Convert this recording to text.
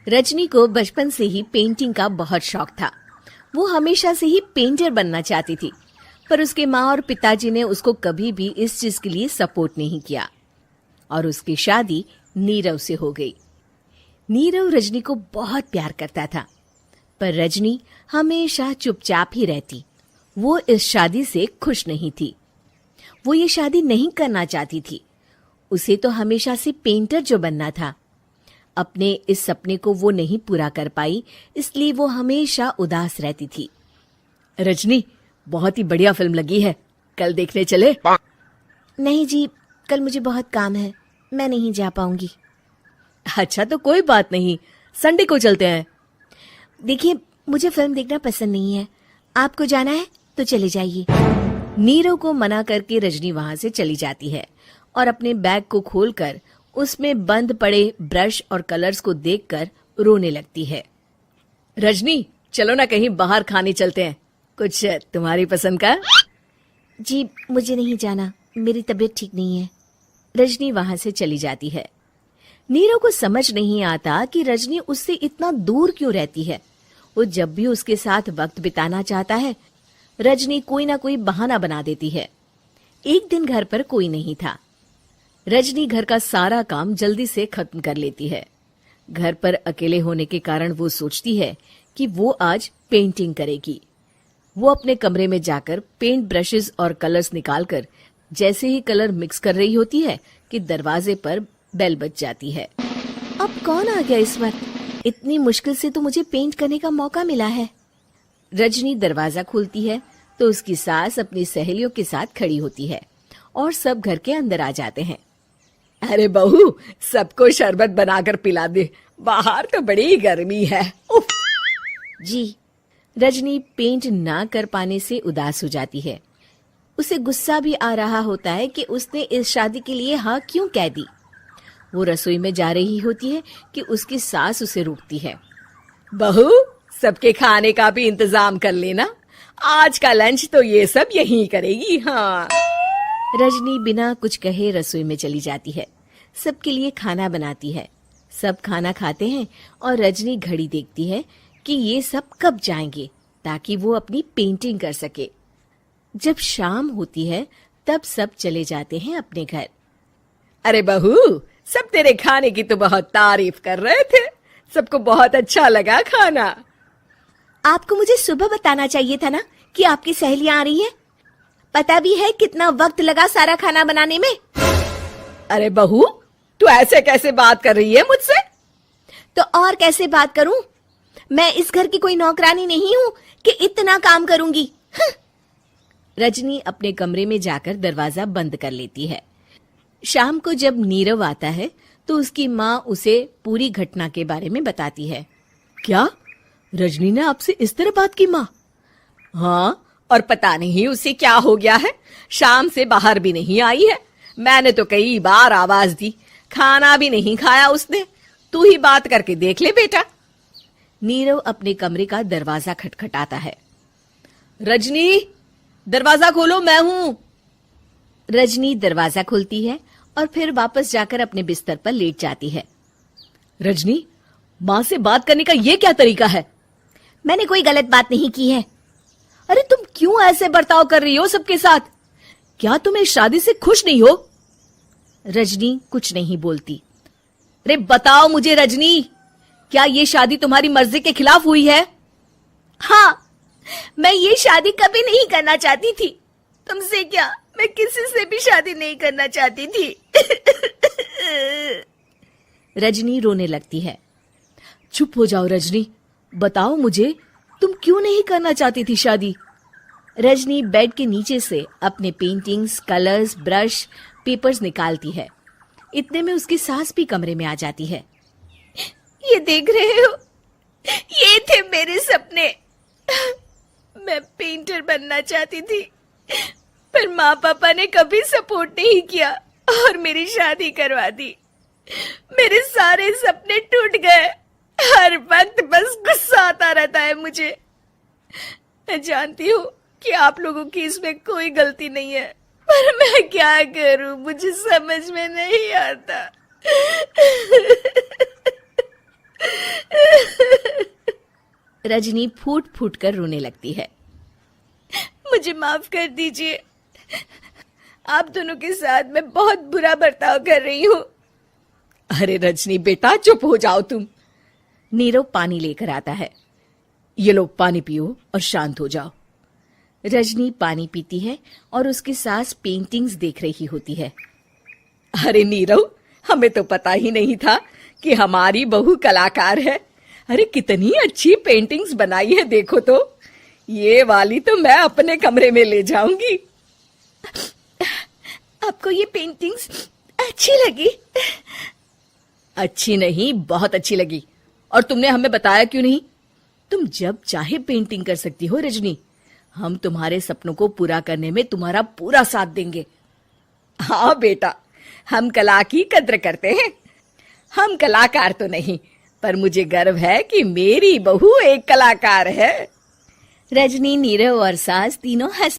रजनी को बचपन से ही पेंटिंग का बहुत शौक था। वो हमेशा से ही पेंटर बनना चाहती थी, पर उसके माँ और पिताजी ने उसको कभी भी इस चीज के लिए सपोर्ट नहीं किया और उसकी शादी नीरव से हो गई। नीरव रजनी को बहुत प्यार करता था, पर रजनी हमेशा चुपचाप ही रहती। वो इस शादी से खुश नहीं थी। वो ये शादी नहीं करना चाहती थी। उसे तो हमेशा से पेंटर जो बनना था। अपने इस सपने को वो नहीं पूरा कर पाई, इसलिए वो हमेशा उदास रहती थी। रजनी, बहुत ही बढ़िया फिल्म लगी है, कल देखने चले? नहीं जी, कल मुझे बहुत काम है, मैं नहीं जा पाऊंगी। अच्छा तो कोई बात नहीं, संडे को चलते हैं। देखिए, मुझे फिल्म देखना पसंद नहीं है। आपको जाना है तो चले जाइए। नीरव को मना करके रजनी वहां से चली जाती है और अपने बैग को खोलकर उसमें बंद पड़े ब्रश और कलर्स को देखकर रोने लगती है। रजनी, चलो ना कहीं बाहर खाने चलते हैं, कुछ तुम्हारी पसंद का। जी, मुझे नहीं जाना, मेरी तबीयत ठीक नहीं है। रजनी वहां से चली जाती है। नीरव को समझ नहीं आता कि रजनी उससे इतना दूर क्यों रहती है। वो जब भी उसके साथ वक्त बिताना चाहता है, रजनी कोई ना कोई बहाना बना देती है। एक दिन घर पर कोई नहीं था। रजनी घर का सारा काम जल्दी से खत्म कर लेती है। घर पर अकेले होने के कारण वो सोचती है कि वो आज पेंटिंग करेगी। वो अपने कमरे में जाकर पेंट ब्रशेस और कलर्स निकालकर जैसे ही कलर मिक्स कर रही होती है कि दरवाजे पर बेल बज जाती है। अब कौन आ गया इस वक्त? इतनी मुश्किल से तो मुझे पेंट करने का मौका मिला है। रजनी दरवाजा खोलती है तो उसकी सास अपनी सहेलियों के साथ खड़ी होती है और सब घर के अंदर आ जाते हैं। अरे बहू, सबको शरबत बनाकर पिला दे, बाहर तो बड़ी गर्मी है। उफ। जी। रजनी पेंट ना कर पाने से उदास हो जाती है। उसे गुस्सा भी आ रहा होता है कि उसने इस शादी के लिए हाँ क्यों कह दी। वो रसोई में जा रही होती है कि उसकी सास उसे रोकती है। बहू, सबके खाने का भी इंतजाम कर लेना, आज का लंच तो ये सब यहीं करेगी। हाँ। रजनी बिना कुछ कहे रसोई में चली जाती है। सबके लिए खाना बनाती है। सब खाना खाते हैं और रजनी घड़ी देखती है कि ये सब कब जाएंगे ताकि वो अपनी पेंटिंग कर सके। जब शाम होती है तब सब चले जाते हैं अपने घर। अरे बहू, सब तेरे खाने की तो बहुत तारीफ कर रहे थे, सबको बहुत अच्छा लगा खाना। आपको मुझे सुबह बताना चाहिए था ना कि आपकी सहेलियां आ रही हैं। पता भी है कितना वक्त लगा सारा खाना बनाने में। अरे बहू, तू ऐसे कैसे बात कर रही है मुझसे? तो और कैसे बात करूं? मैं इस घर की कोई नौकरानी नहीं हूं कि इतना काम करूंगी। रजनी अपने कमरे में जाकर दरवाजा बंद कर लेती है। शाम को जब नीरव आता है तो उसकी माँ उसे पूरी घटना के बारे में बताती है। क्या रजनी ने आपसे इस तरह बात की माँ? हाँ, और पता नहीं उसे क्या हो गया है, शाम से बाहर भी नहीं आई है। मैंने तो कई बार आवाज दी, खाना भी नहीं खाया उसने। तू ही बात करके देख ले बेटा। नीरव अपने कमरे का दरवाजा खटखटाता है। रजनी, दरवाजा खोलो, मैं हूं। रजनी दरवाजा खोलती है और फिर वापस जाकर अपने बिस्तर पर लेट जाती है। रजनी, माँ से बात करने का ये क्या तरीका है? मैंने कोई गलत बात नहीं की है। अरे तुम क्यों ऐसे बर्ताव कर रही हो सबके साथ? क्या तुम इस शादी से खुश नहीं हो? रजनी कुछ नहीं बोलती। अरे बताओ मुझे रजनी, क्या ये शादी तुम्हारी मर्जी के खिलाफ हुई है? हाँ, मैं ये शादी कभी नहीं करना चाहती थी। तुमसे क्या, मैं किसी से भी शादी नहीं करना चाहती थी। रजनी रोने लगती है। चुप हो जाओ रजनी, बताओ मुझे, तुम क्यों नहीं करना चाहती थी शादी? रजनी बेड के नीचे से अपने पेंटिंग्स, कलर्स, ब्रश, पेपर्स निकालती है। इतने में उसकी सास भी कमरे में आ जाती है। ये देख रहे हो, ये थे मेरे सपने। मैं पेंटर बनना चाहती थी, पर माँ पापा ने कभी सपोर्ट नहीं किया और मेरी शादी करवा दी। मेरे सारे सपने टूट गए। हर वक्त बस गुस्सा आता रहता है मुझे। मैं जानती हूँ कि आप लोगों की इसमें कोई गलती नहीं है, पर मैं क्या करूं, मुझे समझ में नहीं आता। रजनी फूट फूट कर रोने लगती है। मुझे माफ कर दीजिए, आप दोनों के साथ मैं बहुत बुरा बर्ताव कर रही हूँ। अरे रजनी बेटा चुप हो जाओ तुम। नीरव पानी लेकर आता है। ये लो पानी पियो और शांत हो जाओ। रजनी पानी पीती है और उसकी सास पेंटिंग्स देख रही होती है। अरे नीरव, हमें तो पता ही नहीं था कि हमारी बहू कलाकार है। अरे कितनी अच्छी पेंटिंग्स बनाई है, देखो तो। ये वाली तो मैं अपने कमरे में ले जाऊंगी। आपको ये पेंटिंग्स अच्छी लगी? अच्छी नहीं, बहुत अच्छी लगी। और तुमने हमें बताया क्यों नहीं? तुम जब चाहे पेंटिंग कर सकती हो रजनी। हम तुम्हारे सपनों को पूरा करने में तुम्हारा पूरा साथ देंगे। हाँ बेटा, हम कला की कद्र करते हैं। हम कलाकार तो नहीं, पर मुझे गर्व है कि मेरी बहू एक कलाकार है। रजनी, नीरव और सास तीनों हंस